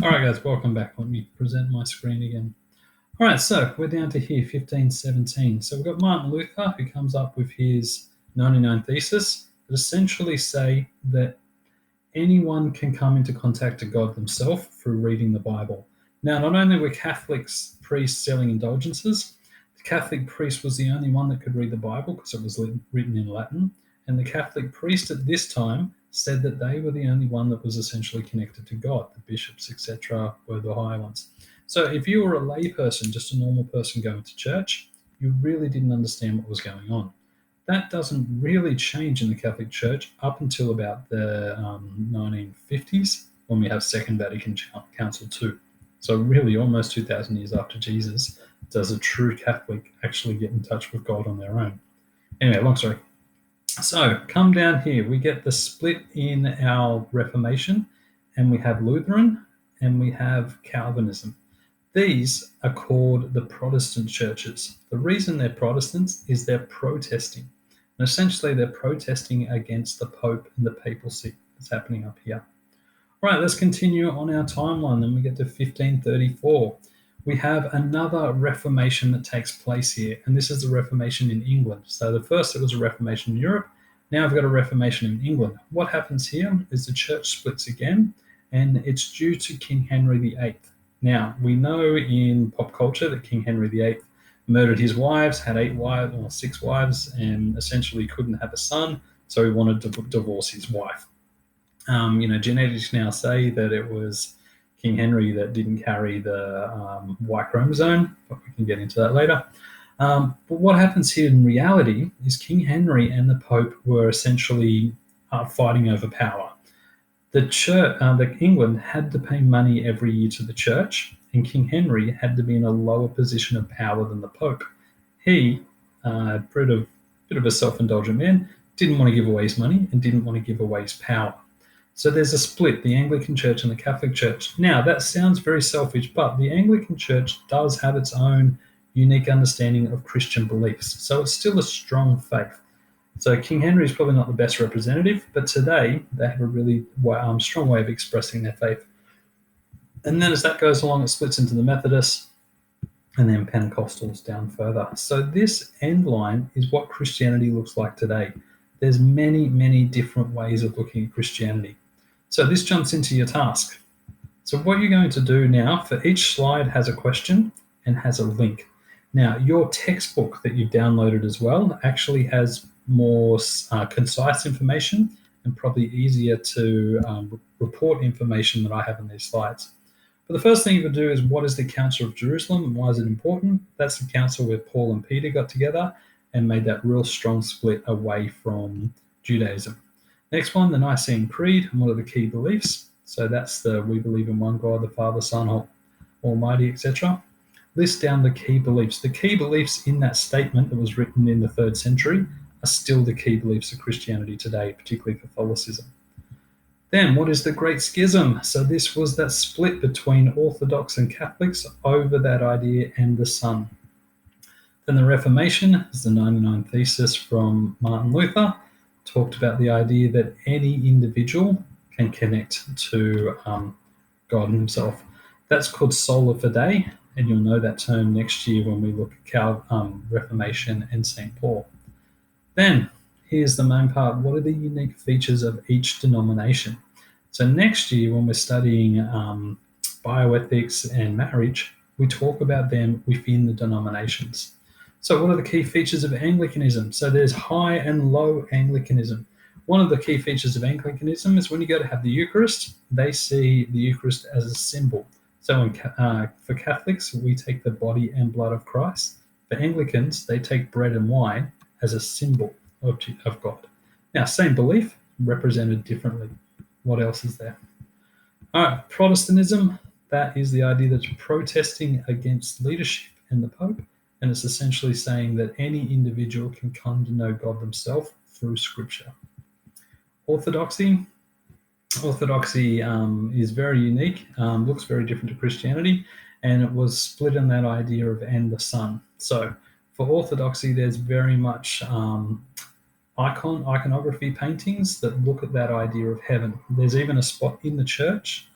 All right, guys, welcome back. Let me present my screen again. All right, so we're down to here, 1517. So we've got Martin Luther, who comes up with his 99 Thesis that essentially say that anyone can come into contact to God themselves through reading the Bible. Now, not only were Catholics priests selling indulgences, the Catholic priest was the only one that could read the Bible because it was written in Latin. And the Catholic priest at this time said that they were the only one that was essentially connected to God. The bishops, etc., were the higher ones. So if you were a lay person, just a normal person going to church, you really didn't understand what was going on. That doesn't really change in the Catholic Church up until about the 1950s, when we have Second Vatican Council II. So really almost 2,000 years after Jesus does a true Catholic actually get in touch with God on their own. Anyway, long story. So come down here, we get the split in our Reformation, and we have Lutheran and we have Calvinism. These are called the Protestant churches. The reason they're Protestants is they're protesting. And essentially, they're protesting against the Pope and the papacy that's happening up here. All right, let's continue on our timeline. Then we get to 1534. We have another Reformation that takes place here, and this is the Reformation in England. So the first, it was a Reformation in Europe. Now we've got a Reformation in England. What happens here is the church splits again, and it's due to King Henry VIII. Now, we know in pop culture that King Henry VIII murdered his wives, had 6 wives, and essentially couldn't have a son, so he wanted to divorce his wife. Genetics now say that it was King Henry that didn't carry the Y chromosome, but we can get into that later. But what happens here in reality is King Henry and the Pope were essentially fighting over power. The church, England had to pay money every year to the church, and King Henry had to be in a lower position of power than the Pope. He, a bit of a self-indulgent man, didn't want to give away his money and didn't want to give away his power. So there's a split, the Anglican Church and the Catholic Church. Now, that sounds very selfish, but the Anglican Church does have its own unique understanding of Christian beliefs. So it's still a strong faith. So King Henry is probably not the best representative, but today they have a really strong way of expressing their faith. And then as that goes along, it splits into the Methodists and then Pentecostals down further. So this end line is what Christianity looks like today. There's many, many different ways of looking at Christianity. So this jumps into your task. So what you're going to do now, for each slide has a question and has a link. Now, your textbook that you've downloaded as well actually has more concise information and probably easier to report information that I have in these slides. But the first thing you would do is, what is the Council of Jerusalem and why is it important? That's the council where Paul and Peter got together and made that real strong split away from Judaism. Next one, the Nicene Creed, and what are the key beliefs? So that's we believe in one God, the Father, Son, Almighty, etc. List down the key beliefs. The key beliefs in that statement that was written in the 3rd century are still the key beliefs of Christianity today, particularly Catholicism. Then, what is the Great Schism? So this was that split between Orthodox and Catholics over that idea and the Son. Then the Reformation is the 99 Thesis from Martin Luther, talked about the idea that any individual can connect to God himself. That's called sola fide, and you'll know that term next year when we look at Reformation and St. Paul. Then, here's the main part. What are the unique features of each denomination? So next year, when we're studying bioethics and marriage, we talk about them within the denominations. So what are the key features of Anglicanism? So there's high and low Anglicanism. One of the key features of Anglicanism is when you go to have the Eucharist, they see the Eucharist as a symbol. So for Catholics, we take the body and blood of Christ. For Anglicans, they take bread and wine as a symbol of God. Now, same belief, represented differently. What else is there? All right, Protestantism, that is the idea that's protesting against leadership and the Pope, and it's essentially saying that any individual can come to know God themselves through Scripture. Orthodoxy is very unique, looks very different to Christianity, and it was split in that idea of and the Son. So for Orthodoxy, there's very much iconography paintings that look at that idea of heaven. There's even a spot in the church